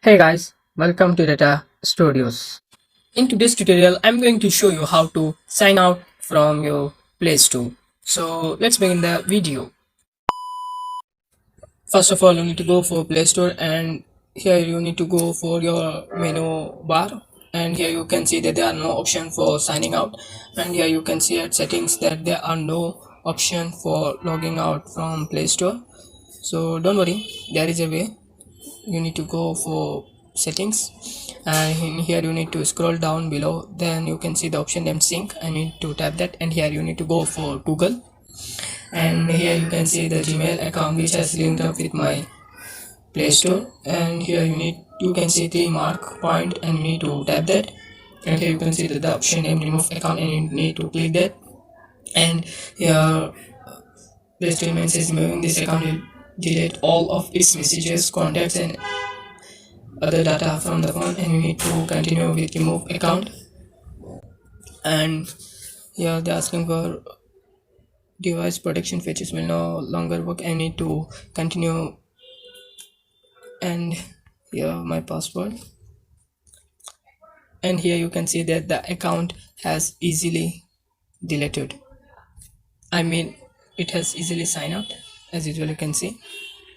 Hey guys, welcome to Data Studios. In today's tutorial, I'm going to show you how to sign out from your Play Store. So let's begin the video. First of all, you need to go for Play Store, and here you need to go for your menu bar, and here you can see that there are no option for signing out, and here you can see at settings that there are no option for logging out from Play Store. So don't worry, there is a way. You need to go for settings, and in here you need to scroll down below, then you can see the option named sync. I need to tap that, and here you need to go for Google, and here you can see the Gmail account which has linked up with my Play Store, and here you can see the mark point, and you need to tap that, and here you can see the option named remove account, and you need to click that, and here the statement says removing this account will delete all of its messages, contacts, and other data from the phone, and you need to continue with remove account. And here they're asking for device protection features will no longer work. I need to continue, and here my password, and here you can see that the account has easily deleted. I mean, it has easily signed out, as usual you can see.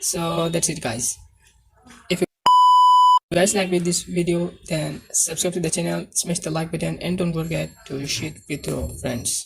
So that's it guys. If you guys like with this video, then subscribe to the channel, smash the like button, and don't forget to share it with your friends.